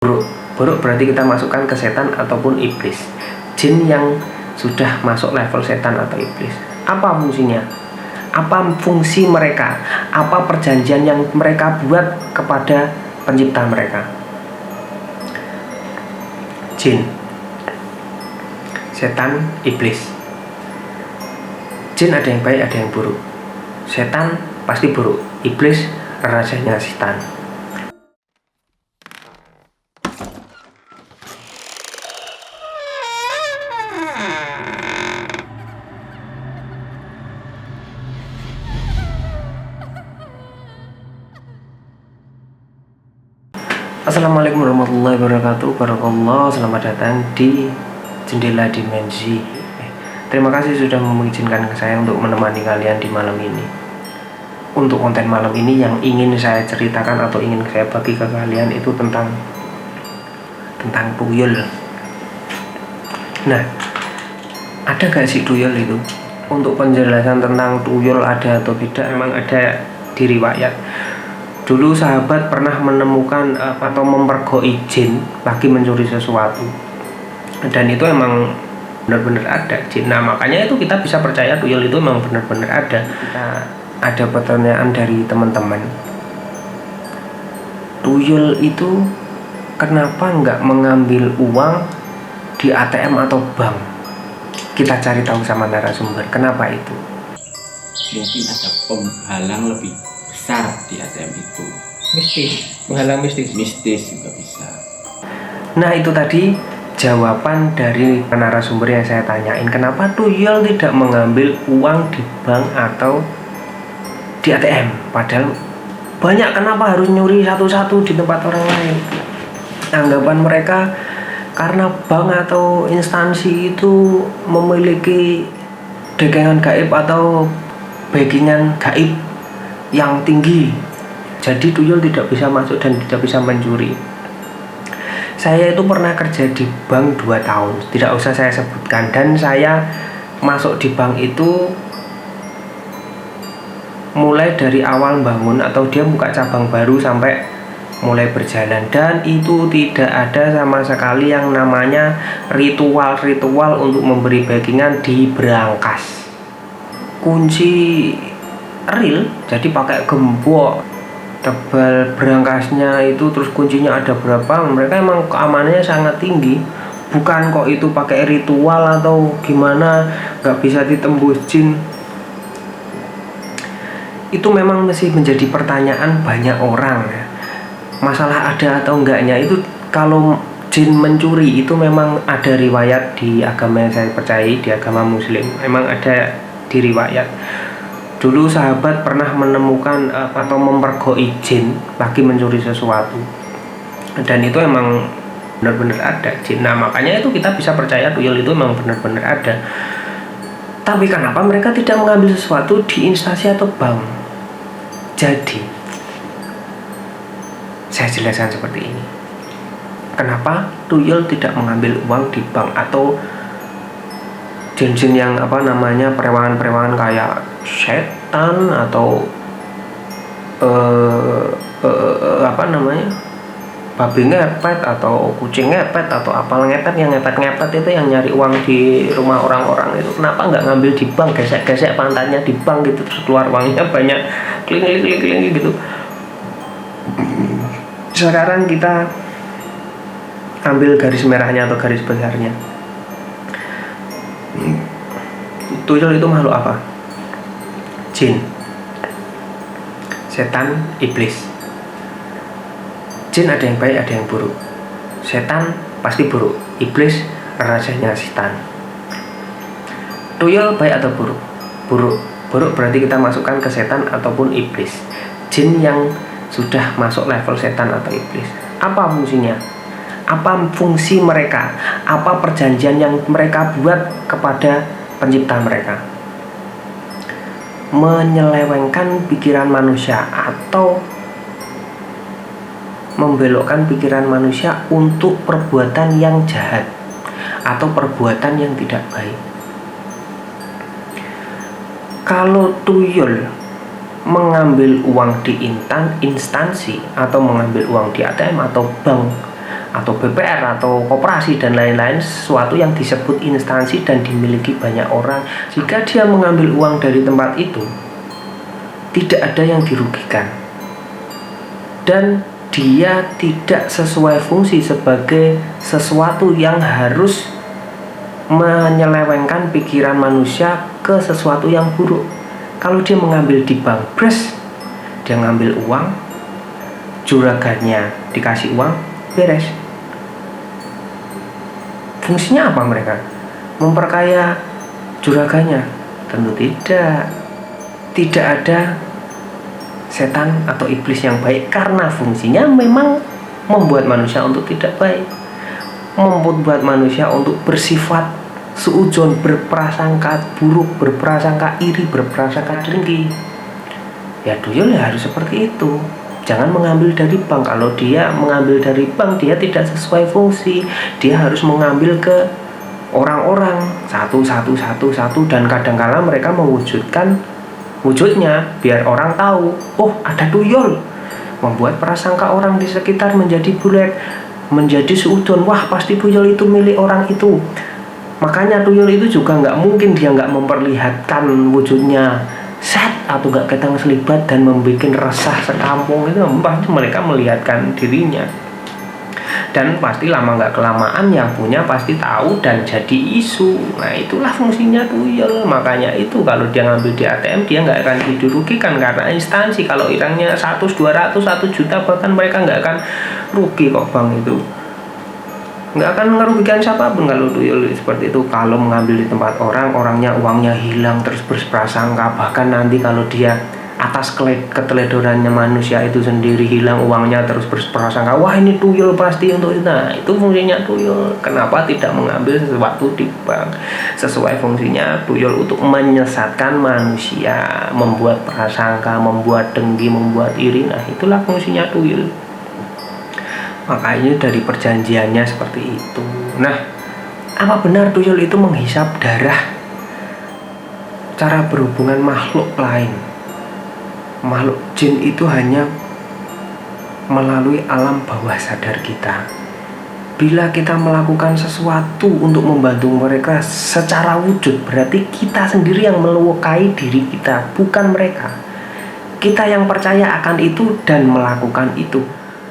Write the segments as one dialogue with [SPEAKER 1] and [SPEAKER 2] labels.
[SPEAKER 1] buruk. Buruk berarti kita masukkan ke setan ataupun iblis. Jin yang sudah masuk level setan atau iblis. Apa fungsinya? Apa fungsi mereka? Apa perjanjian yang mereka buat kepada pencipta mereka? Jin, setan, iblis. Jin ada yang baik, ada yang buruk. Setan pasti buruk. Iblis rajanya setan. Assalamualaikum warahmatullahi wabarakatuh. Barakallah, selamat datang di Jendela Dimensi. Terima kasih sudah mengizinkan saya untuk menemani kalian di malam ini. Untuk konten malam ini yang ingin saya ceritakan atau ingin saya bagi ke kalian itu tentang tuyul. Nah, ada gak sih tuyul itu? Untuk penjelasan tentang tuyul ada atau tidak, memang ada di riwayat. Dulu sahabat pernah menemukan atau mempergoi jin lagi mencuri sesuatu, dan itu emang benar-benar ada jin. Nah, makanya itu kita bisa percaya tuyul itu memang benar-benar ada. Ada pertanyaan dari teman-teman, tuyul itu kenapa nggak mengambil uang di ATM atau bank? Kita cari tahu sama narasumber kenapa itu.
[SPEAKER 2] Mungkin ada penghalang lebih besar di ATM itu.
[SPEAKER 1] Mistis, penghalang mistis.
[SPEAKER 2] Mistis juga bisa.
[SPEAKER 1] Nah, itu tadi jawaban dari narasumber yang saya tanyain, kenapa tuyul tidak mengambil uang di bank atau di ATM, padahal banyak, kenapa harus nyuri satu-satu di tempat orang lain? Anggapan mereka karena bank atau instansi itu memiliki dagangan gaib atau backingan gaib yang tinggi, jadi tuyul tidak bisa masuk dan tidak bisa mencuri. Saya itu pernah kerja di bank 2 tahun, tidak usah saya sebutkan, dan saya masuk di bank itu mulai dari awal bangun atau dia buka cabang baru sampai mulai berjalan, dan itu tidak ada sama sekali yang namanya ritual untuk memberi backingan di berangkas. Kunci real, jadi pakai gembok tebal berangkasnya itu, terus kuncinya ada berapa, mereka emang keamanannya sangat tinggi. Bukan kok itu pakai ritual atau gimana, nggak bisa ditembus jin. Itu memang masih menjadi pertanyaan banyak orang ya. Masalah ada atau enggaknya itu, kalau jin mencuri itu memang ada riwayat di agama yang saya percayai, di agama muslim memang ada di riwayat. Dulu sahabat pernah menemukan atau mempergoi jin lagi mencuri sesuatu, dan itu emang benar-benar ada jin. Nah, makanya itu kita bisa percaya tuyul itu memang benar-benar ada. Tapi kenapa mereka tidak mengambil sesuatu di instansi atau bank? Jadi saya jelaskan seperti ini, kenapa tuyul tidak mengambil uang di bank atau jin-jin yang perewangan-perewangan kayak setan atau babi ngepet atau kucing ngepet atau apal ngepet, yang ngepet itu yang nyari uang di rumah orang-orang itu, kenapa nggak ngambil di bank, gesek-gesek pantatnya di bank gitu, terus keluar uangnya banyak, kling gitu. Sekarang kita ambil garis merahnya atau garis besarnya. Tuyul itu makhluk apa? Jin, setan, iblis. Jin ada yang baik, ada yang buruk. Setan pasti buruk. Iblis rajanya setan. Tuyul baik atau buruk? Buruk. Buruk berarti kita masukkan ke setan ataupun iblis. Jin yang sudah masuk level setan atau iblis. Apa fungsinya? Apa fungsi mereka? Apa perjanjian yang mereka buat kepada pencipta mereka? Menyelewengkan pikiran manusia atau membelokkan pikiran manusia untuk perbuatan yang jahat atau perbuatan yang tidak baik. Kalau tuyul mengambil uang di instansi atau mengambil uang di ATM atau bank atau BPR atau koperasi dan lain-lain, sesuatu yang disebut instansi dan dimiliki banyak orang. Jika dia mengambil uang dari tempat itu, tidak ada yang dirugikan dan dia tidak sesuai fungsi sebagai sesuatu yang harus menyelewengkan pikiran manusia ke sesuatu yang buruk. Kalau dia mengambil di bank, dia ngambil uang, juragannya dikasih uang, beres. Fungsinya apa mereka? Memperkaya juragannya? Tentu tidak. Tidak ada setan atau iblis yang baik, karena fungsinya memang membuat manusia untuk tidak baik, membuat manusia untuk bersifat suudzon, berprasangka buruk, berprasangka iri, berprasangka dengki. Ya tuyul ya harus seperti itu. Jangan mengambil dari bank. Kalau dia mengambil dari bank, dia tidak sesuai fungsi. Dia harus mengambil ke orang-orang satu, dan kadang-kala mereka mewujudkan wujudnya biar orang tahu, oh ada tuyul, membuat prasangka orang di sekitar menjadi bulat, menjadi suudzon, wah pasti tuyul itu milik orang itu. Makanya tuyul itu juga nggak mungkin dia nggak memperlihatkan wujudnya atau nggak ketang selibat dan membuat resah sekampung. Itu pasti mereka melihatkan dirinya, dan pasti lama nggak kelamaan yang punya pasti tahu dan jadi isu. Nah itulah fungsinya tuyul. Makanya itu kalau dia ngambil di ATM, dia nggak akan dirugikan karena instansi. Kalau irangnya 100, 200, 1 juta bahkan mereka nggak akan rugi kok bank itu. Nggak akan merugikan siapapun kalau tuyul seperti itu. Kalau mengambil di tempat orang, orangnya uangnya hilang terus berprasangka, bahkan nanti kalau dia atas keteledorannya manusia itu sendiri hilang uangnya terus berprasangka, wah ini tuyul pasti untuk itu. Nah itu fungsinya tuyul. Kenapa tidak mengambil sesuatu di bank? Sesuai fungsinya tuyul untuk menyesatkan manusia, membuat prasangka, membuat dengki, membuat iri. Nah itulah fungsinya tuyul. Makanya dari perjanjiannya seperti itu. Nah, apa benar tuyul itu menghisap darah? Cara berhubungan makhluk lain, makhluk jin itu hanya melalui alam bawah sadar kita. Bila kita melakukan sesuatu untuk membantu mereka secara wujud, berarti kita sendiri yang melukai diri kita, bukan mereka. Kita yang percaya akan itu dan melakukan itu.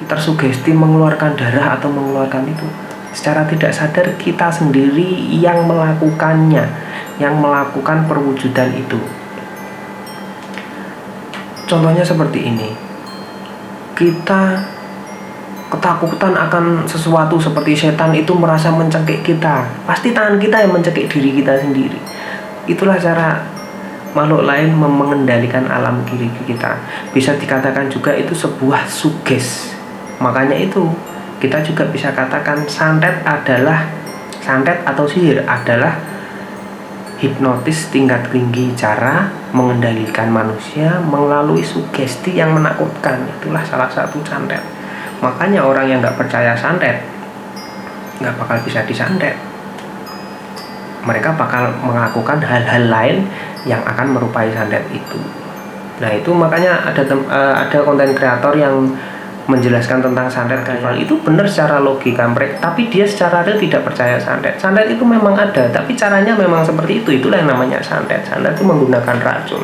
[SPEAKER 1] Kita tersugesti mengeluarkan darah atau mengeluarkan itu, secara tidak sadar kita sendiri yang melakukannya, yang melakukan perwujudan itu. Contohnya seperti ini, kita ketakutan akan sesuatu seperti setan itu merasa mencekik kita, pasti tangan kita yang mencekik diri kita sendiri. Itulah cara makhluk lain mengendalikan alam kiri kita. Bisa dikatakan juga itu sebuah suges. Makanya itu kita juga bisa katakan santet atau sihir adalah hipnotis tingkat tinggi, cara mengendalikan manusia melalui sugesti yang menakutkan. Itulah salah satu santet. Makanya orang yang nggak percaya santet nggak bakal bisa disantet. Mereka bakal melakukan hal-hal lain yang akan merupai santet itu. Nah itu makanya ada konten kreator yang menjelaskan tentang santet kayak itu benar secara logika mereka, tapi dia secara real tidak percaya santet. Santet itu memang ada, tapi caranya memang seperti itu. Itulah yang namanya santet. Santet itu menggunakan racun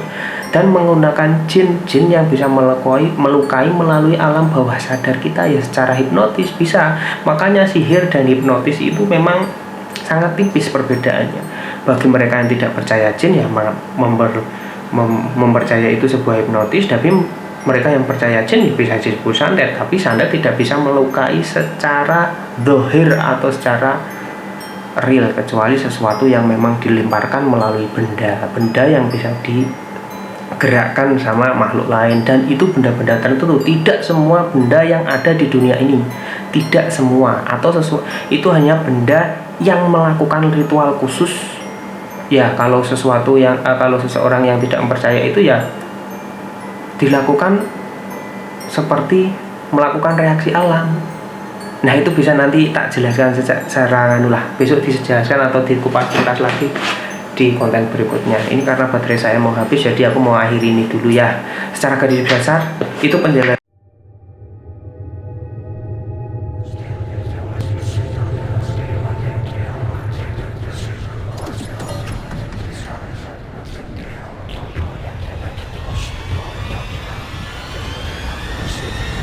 [SPEAKER 1] dan menggunakan jin yang bisa melukai melalui alam bawah sadar kita ya secara hipnotis bisa. Makanya sihir dan hipnotis itu memang sangat tipis perbedaannya. Bagi mereka yang tidak percaya jin ya mempercaya itu sebuah hipnotis, tapi mereka yang percaya jin bisa disebut santet, tapi santet tidak bisa melukai secara dohir atau secara real, kecuali sesuatu yang memang dilemparkan melalui benda yang bisa digerakkan sama makhluk lain. Dan itu benda-benda tertentu, tidak semua benda yang ada di dunia ini, tidak semua, atau itu hanya benda yang melakukan ritual khusus. Ya kalau kalau seseorang yang tidak percaya itu ya dilakukan seperti melakukan reaksi alam. Nah itu bisa nanti tak jelaskan secara besok dijelaskan atau dikupas tuntas lagi di konten berikutnya. Ini karena baterai saya mau habis, jadi aku mau akhiri ini dulu ya. Secara garis besar itu penjelasan